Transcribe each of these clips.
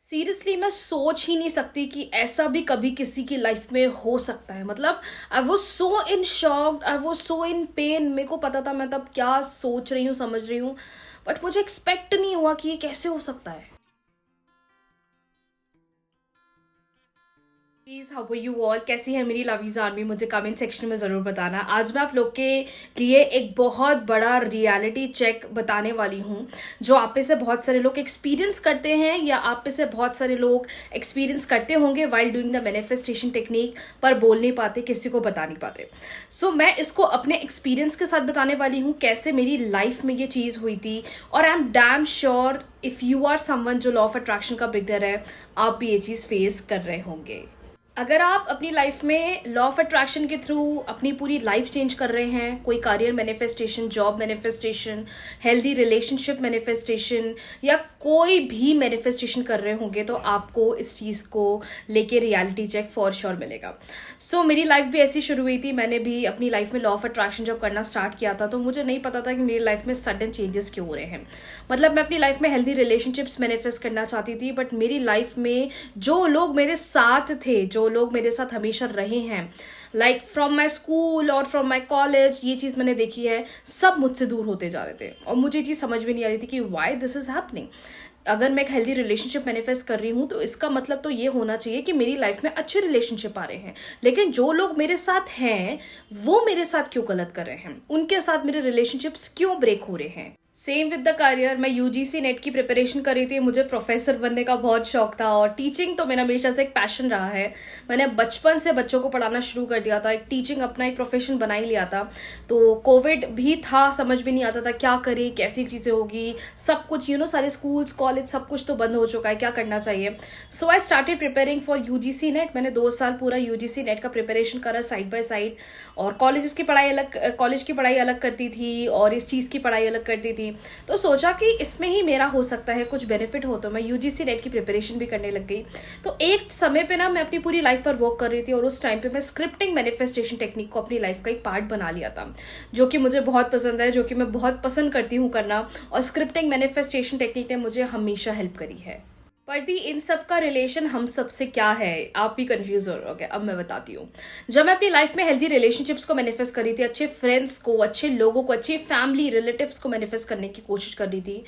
Seriously मैं सोच ही नहीं सकती कि ऐसा भी कभी किसी की लाइफ में हो सकता है। मतलब I was so in shocked, I was so in pen. मेरे को पता था मैं तब क्या सोच रही हूँ, समझ रही हूँ, बट मुझे एक्सपेक्ट नहीं हुआ कि ये कैसे हो सकता है। Please how are you all, कैसी है मेरी लवीज आर्मी, मुझे कमेंट सेक्शन में ज़रूर बताना। आज मैं आप लोग के लिए एक बहुत बड़ा रियलिटी चेक बताने वाली हूँ, जो आप में से बहुत सारे लोग एक्सपीरियंस करते हैं या आप में से बहुत सारे लोग एक्सपीरियंस करते होंगे while doing the manifestation technique, पर बोल नहीं पाते, किसी को बता नहीं पाते। सो मैं इसको अपने एक्सपीरियंस के साथ बताने वाली हूँ, कैसे मेरी लाइफ में ये चीज़ हुई थी। और I am damn sure if you are someone जो लॉ ऑफ अट्रैक्शन का बिगनर है, आप भी ये चीज़ फेस कर रहे होंगे। अगर आप अपनी लाइफ में लॉ ऑफ अट्रैक्शन के थ्रू अपनी पूरी लाइफ चेंज कर रहे हैं, कोई career manifestation, job manifestation, healthy relationship manifestation या कोई भी मैनिफेस्टेशन कर रहे होंगे, तो आपको इस चीज़ को लेके रियलिटी चेक फॉर श्योर मिलेगा। सो मेरी लाइफ भी ऐसी शुरू हुई थी। मैंने भी अपनी लाइफ में लॉ ऑफ अट्रैक्शन जब करना स्टार्ट किया था, तो मुझे नहीं पता था कि मेरी लाइफ में सडन चेंजेस क्यों हो रहे हैं। मतलब मैं अपनी लाइफ में हेल्दी रिलेशनशिप्स मैनिफेस्ट करना चाहती थी, बट मेरी लाइफ में जो लोग मेरे साथ थे, जो लोग मेरे साथ हमेशा रहे हैं, लाइक फ्रॉम माई स्कूल और फ्रॉम माई कॉलेज, ये चीज़ मैंने देखी है, सब मुझसे दूर होते जा रहे थे। और मुझे ये चीज़ समझ में नहीं आ रही थी कि वाई दिस इज हैपनिंग। अगर मैं एक हेल्दी रिलेशनशिप मैनिफेस्ट कर रही हूँ, तो इसका मतलब तो ये होना चाहिए कि मेरी लाइफ में अच्छे रिलेशनशिप आ रहे हैं। लेकिन जो लोग मेरे साथ हैं, वो मेरे साथ क्यों गलत कर रहे हैं, उनके साथ मेरे रिलेशनशिप्स क्यों ब्रेक हो रहे हैं। सेम विद द करियर, मैं यूजीसी नेट की प्रिपरेशन कर रही थी। मुझे प्रोफेसर बनने का बहुत शौक था और टीचिंग तो मेरा हमेशा से एक पैशन रहा है। मैंने बचपन से बच्चों को पढ़ाना शुरू कर दिया था, एक टीचिंग अपना एक प्रोफेशन बना ही लिया था। तो कोविड भी था, समझ भी नहीं आता था क्या करें, कैसी चीज़ें होगी, सब कुछ सारे स्कूल्स कॉलेज सब कुछ तो बंद हो चुका है, क्या करना चाहिए। So I started preparing for UGC NET. मैंने 2 साल पूरा यूजीसी नेट का प्रिपरेशन करा साइड बाय साइड। और कॉलेज की पढ़ाई अलग करती थी और इस चीज़ की पढ़ाई अलग करती थी। तो सोचा कि इसमें ही मेरा हो सकता है कुछ बेनिफिट हो, तो मैं यूजीसी नेट की प्रिपरेशन भी करने लग गई। तो एक समय पे ना मैं अपनी पूरी लाइफ पर वर्क कर रही थी, और उस टाइम पे मैं स्क्रिप्टिंग मैनिफेस्टेशन टेक्निक को अपनी लाइफ का एक पार्ट बना लिया था, जो कि मुझे बहुत पसंद है, जो कि मैं बहुत पसंद करती हूँ करना। और स्क्रिप्टिंग मैनिफेस्टेशन टेक्निक ने मुझे हमेशा हेल्प करी है। पर दी इन सब का रिलेशन हम सब से क्या है, आप भी कंफ्यूज हो रहे होगे। अब मैं बताती हूँ। जब मैं अपनी लाइफ में हेल्दी रिलेशनशिप्स को मैनिफेस्ट कर रही थी, अच्छे फ्रेंड्स को, अच्छे लोगों को, अच्छी फैमिली रिलेटिव्स को मैनिफेस्ट करने की कोशिश कर रही थी,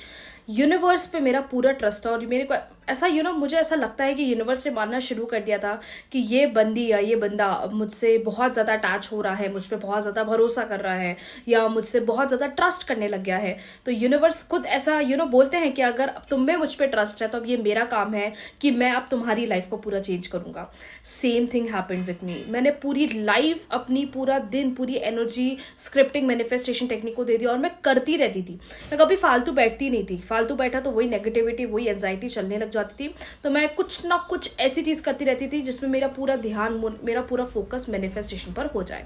यूनिवर्स पे मेरा पूरा ट्रस्ट था। और मेरे को ऐसा मुझे ऐसा लगता है कि यूनिवर्स ने मानना शुरू कर दिया था कि ये बंदी या ये बंदा मुझसे बहुत ज़्यादा अटैच हो रहा है, मुझ पर बहुत ज़्यादा भरोसा कर रहा है, या मुझसे बहुत ज़्यादा ट्रस्ट करने लग गया है। तो यूनिवर्स खुद ऐसा बोलते हैं कि अगर अब तुम में मुझ पर ट्रस्ट है, तो अब ये मेरा काम है कि मैं अब तुम्हारी लाइफ को पूरा चेंज करूंगा। Same thing happened with me. मैंने पूरी लाइफ, अपनी पूरा दिन, पूरी एनर्जी स्क्रिप्टिंग मैनिफेस्टेशन टेक्निक को दे दी, और मैं करती रहती थी। मैं कभी फालतू बैठती नहीं थी। फालतू बैठा तो वही नेगेटिविटी, वही एंजाइटी चलने लग जाती थी। तो मैं कुछ ना कुछ ऐसी चीज करती रहती थी जिसमें मेरा पूरा ध्यान, मेरा पूरा फोकस मैनिफेस्टेशन पर हो जाए।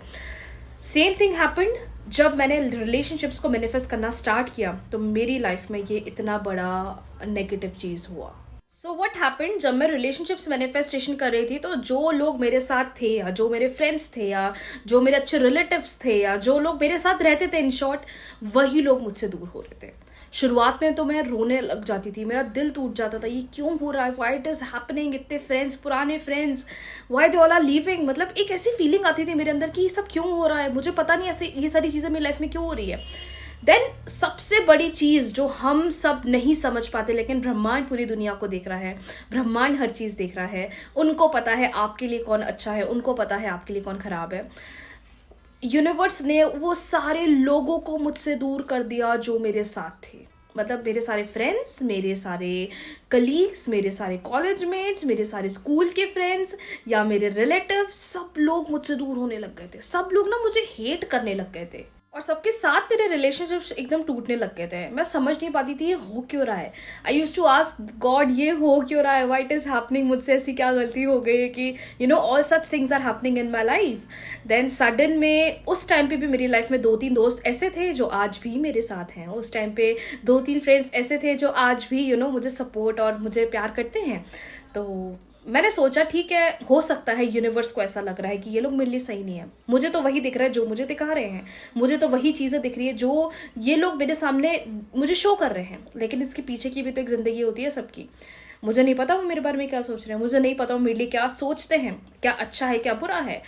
सेम थिंग हैपेंड जब मैंने रिलेशनशिप्स को मैनिफेस्ट करना स्टार्ट किया, तो मेरी लाइफ में ये इतना बड़ा नेगेटिव चीज हुआ। सो व्हाट हैपेंड, जब मैं रिलेशनशिप्स मैनिफेस्टेशन कर रही थी, तो जो लोग मेरे साथ थे, या जो मेरे फ्रेंड्स थे, या जो मेरे अच्छे रिलेटिव्स थे, या जो लोग मेरे साथ रहते थे, इन शॉर्ट, वही लोग मुझसे दूर हो रहे थे। शुरुआत में तो मैं रोने लग जाती थी, मेरा दिल टूट जाता था, ये क्यों हो रहा है, व्हाई इट इज हैपनिंग। इतने फ्रेंड्स, पुराने friends, why they all are leaving. मतलब एक ऐसी फीलिंग आती थी मेरे अंदर कि ये सब क्यों हो रहा है, मुझे पता नहीं ऐसे ये सारी चीजें मेरी लाइफ में क्यों हो रही है। देन सबसे बड़ी चीज जो हम सब नहीं समझ पाते, लेकिन ब्रह्मांड पूरी दुनिया को देख रहा है, ब्रह्मांड हर चीज देख रहा है, उनको पता है आपके लिए कौन अच्छा है, उनको पता है आपके लिए कौन खराब है। यूनिवर्स ने वो सारे लोगों को मुझसे दूर कर दिया जो मेरे साथ थे। मतलब मेरे सारे फ्रेंड्स, मेरे सारे कलीग्स, मेरे सारे कॉलेज मेट्स, मेरे सारे स्कूल के फ्रेंड्स, या मेरे रिलेटिव, सब लोग मुझसे दूर होने लग गए थे। सब लोग ना मुझे हेट करने लग गए थे, और सबके साथ मेरे रिलेशनशिप्स एकदम टूटने लग गए थे। मैं समझ नहीं पाती थी ये हो क्यों रहा है। आई यूज टू आस्क गॉड, ये हो क्यों रहा है, व्हाई इट इज हैपनिंग, मुझसे ऐसी क्या गलती हो गई है कि all such things are happening in my life. Then sudden में उस टाइम पे भी मेरी लाइफ में 2-3 दोस्त ऐसे थे जो आज भी मेरे साथ हैं। उस टाइम पे 2-3 फ्रेंड्स ऐसे थे जो आज भी मुझे सपोर्ट और मुझे प्यार करते हैं। तो मैंने सोचा ठीक है, हो सकता है यूनिवर्स को ऐसा लग रहा है कि ये लोग मेरे लिए सही नहीं है। मुझे तो वही दिख रहा है जो मुझे दिखा रहे हैं, मुझे तो वही चीज़ें दिख रही है जो ये लोग मेरे सामने मुझे शो कर रहे हैं, लेकिन इसके पीछे की भी तो एक ज़िंदगी होती है सबकी। मुझे नहीं पता वो मेरे बारे में क्या सोच रहे हैं, मुझे नहीं पता वो मेरे लिए क्या सोचते हैं, क्या अच्छा है क्या बुरा है।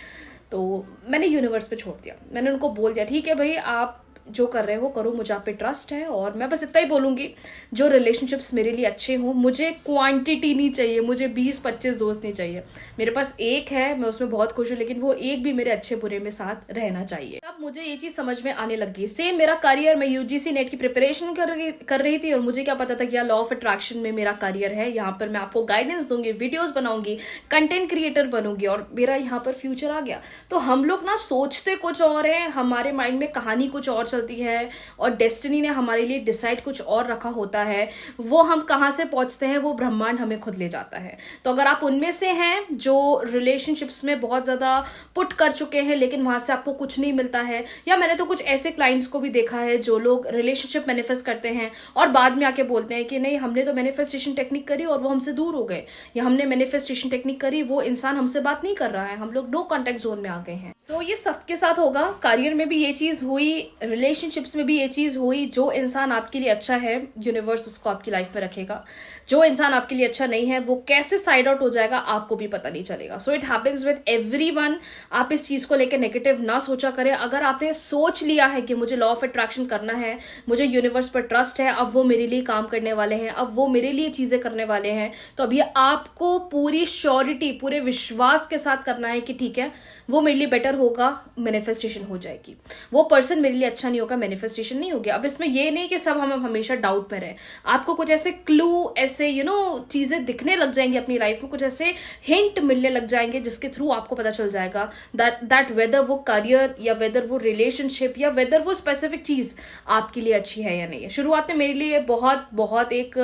तो मैंने यूनिवर्स पे छोड़ दिया, मैंने उनको बोल दिया ठीक है भाई आप जो कर रहे हो करो, मुझे आप पे ट्रस्ट है। और मैं बस इतना ही बोलूंगी, जो रिलेशनशिप्स मेरे लिए अच्छे हों, मुझे क्वांटिटी नहीं चाहिए, मुझे 20-25 दोस्त नहीं चाहिए। मेरे पास एक है, मैं उसमें बहुत खुश हूँ, लेकिन वो एक भी मेरे अच्छे बुरे में साथ रहना चाहिए। अब मुझे ये चीज समझ में आने लगी। सेम मेरा करियर, मैं यूजीसी नेट की प्रिपरेशन कर रही थी और मुझे क्या पता था कि लॉ ऑफ अट्रैक्शन में मेरा करियर है। यहाँ पर मैं आपको गाइडेंस दूंगी, वीडियोज बनाऊंगी, कंटेंट क्रिएटर बनूंगी और मेरा यहाँ पर फ्यूचर आ गया। तो हम लोग ना सोचते कुछ और है, हमारे माइंड में कहानी कुछ और चलती है और डेस्टिनी ने हमारे लिए डिसाइड कुछ और रखा होता है। वो हम कहां से पहुंचते हैं वो ब्रह्मांड हमें खुद ले जाता है। तो अगर आप उनमें से हैं जो रिलेशनशिप्स में बहुत ज्यादा पुट कर चुके हैं लेकिन वहां से आपको कुछ नहीं मिलता है, या मैंने तो कुछ ऐसे क्लाइंट्स को भी देखा है जो लोग रिलेशनशिप मैनिफेस्ट करते हैं और बाद में आके बोलते हैं कि नहीं हमने तो मैनिफेस्टेशन टेक्निक करी और वो हमसे दूर हो गए, या हमने मैनिफेस्टेशन टेक्निक करी वो इंसान हमसे बात नहीं कर रहा है, हम लोग नो कॉन्टेक्ट जोन में आ गए हैं। सो ये सबके साथ होगा, करियर में भी ये चीज हुई, रिलेशनशिप्स में भी ये चीज हुई। जो इंसान आपके लिए अच्छा है यूनिवर्स उसको आपकी लाइफ में रखेगा, जो इंसान आपके लिए अच्छा नहीं है वो कैसे साइड आउट हो जाएगा आपको भी पता नहीं चलेगा। So it happens with everyone. आप इस चीज को लेकर नेगेटिव ना सोचा करें। अगर आपने सोच लिया है कि मुझे लॉ ऑफ अट्रैक्शन करना है, मुझे यूनिवर्स पर ट्रस्ट है, अब वो मेरे लिए काम करने वाले हैं, अब वो मेरे लिए चीजें करने वाले हैं, तो अभी आपको पूरी श्योरिटी, पूरे विश्वास के साथ करना है कि ठीक है वो मेरे लिए बेटर होगा, मैनिफेस्टेशन हो जाएगी। वो पर्सन मेरे लिए अच्छा नहीं होगा, मैनिफेस्टेशन नहीं होगी। अब इसमें ये नहीं कि सब हम हमेशा डाउट में रहे, आपको कुछ ऐसे क्लू, ऐसे चीजें दिखने लग जाएंगी अपनी लाइफ में, कुछ ऐसे हिंट मिलने लग जाएंगे जिसके थ्रू आपको पता चल जाएगा दैट वेदर वो करियर या वेदर वो रिलेशनशिप या वेदर वो स्पेसिफिक चीज आपके लिए अच्छी है या नहीं है। शुरुआत में मेरे लिए बहुत बहुत एक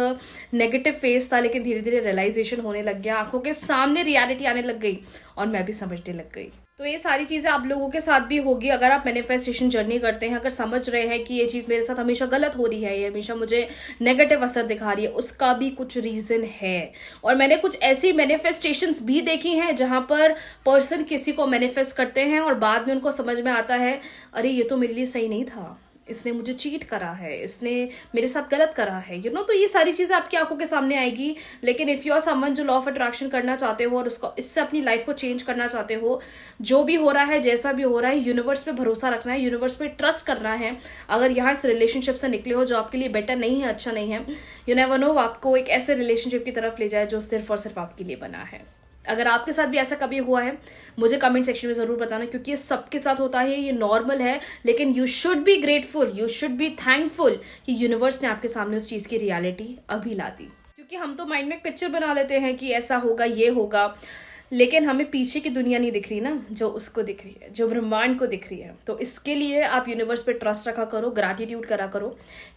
नेगेटिव फेज था, लेकिन धीरे धीरे रियलाइजेशन होने लग गया, आंखों के सामने रियलिटी आने लग गई और मैं भी समझने लग गई। तो ये सारी चीजें आप लोगों के साथ भी होगी। अगर आप मैनिफेस्टेशन जर्नी करते हैं, अगर समझ रहे हैं कि ये चीज मेरे साथ हमेशा गलत हो रही है, ये हमेशा मुझे नेगेटिव असर दिखा रही है, उसका भी कुछ रीजन है। और मैंने कुछ ऐसी मैनिफेस्टेशंस भी देखी हैं जहां पर पर्सन किसी को मैनिफेस्ट करते हैं और बाद में उनको समझ में आता है अरे ये तो मेरे लिए सही नहीं था, इसने मुझे चीट करा है, इसने मेरे साथ गलत करा है, तो ये सारी चीजें आपकी आंखों के सामने आएगी। लेकिन इफ यू आर समवन जो लॉ ऑफ अट्रैक्शन करना चाहते हो और उसको इससे अपनी लाइफ को चेंज करना चाहते हो, जो भी हो रहा है जैसा भी हो रहा है, यूनिवर्स पे भरोसा रखना है, यूनिवर्स पे ट्रस्ट करना है। अगर यहाँ इस रिलेशनशिप से निकले हो जो आपके लिए बेटर नहीं है, अच्छा नहीं है, यू नेवर नो आपको एक ऐसे रिलेशनशिप की तरफ ले जाए जो सिर्फ और सिर्फ आपके लिए बना है। अगर आपके साथ भी ऐसा कभी हुआ है मुझे कमेंट सेक्शन में जरूर बताना, क्योंकि ये सबके साथ होता है, ये नॉर्मल है। लेकिन you should be grateful, you should be thankful कि यूनिवर्स ने आपके सामने उस चीज की रियलिटी अभी ला दी। क्योंकि हम तो माइंड में एक पिक्चर बना लेते हैं कि ऐसा होगा, ये होगा, लेकिन हमें पीछे की दुनिया नहीं दिख रही ना, जो उसको दिख रही है, जो ब्रह्मांड को दिख रही है। तो इसके लिए आप यूनिवर्स पे ट्रस्ट रखा करो, ग्रैटिट्यूड करा करो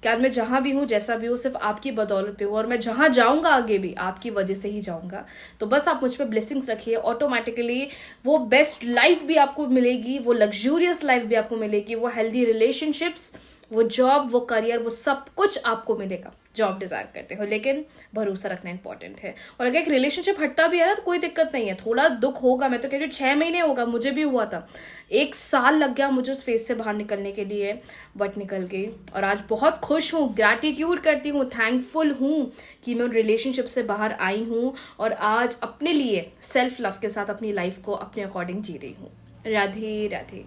कि आज मैं जहां भी हूं, जैसा भी हूं, सिर्फ आपकी बदौलत पे हूं और मैं जहां जाऊंगा आगे भी आपकी वजह से ही जाऊंगा। तो बस आप मुझ पर ब्लेसिंग्स रखिए, ऑटोमेटिकली वो बेस्ट लाइफ भी आपको मिलेगी, वो लग्जूरियस लाइफ भी आपको मिलेगी, वो हेल्दी रिलेशनशिप्स, वो जॉब, वो करियर, वो सब कुछ आपको मिलेगा जो आप डिजायर करते हो। लेकिन भरोसा रखना इंपॉर्टेंट है। और अगर एक रिलेशनशिप हटता भी है तो कोई दिक्कत नहीं है, थोड़ा दुख होगा, मैं तो कह रही हूँ 6 महीने होगा, मुझे भी हुआ था, 1 साल लग गया मुझे उस फेज से बाहर निकलने के लिए, बट निकल गई। और आज बहुत खुश हूँ, ग्रैटिट्यूड करती हूँ, थैंकफुल हूँ कि मैं उन रिलेशनशिप से बाहर आई हूँ और आज अपने लिए सेल्फ लव के साथ अपनी लाइफ को अपने अकॉर्डिंग जी रही हूँ। राधे राधे।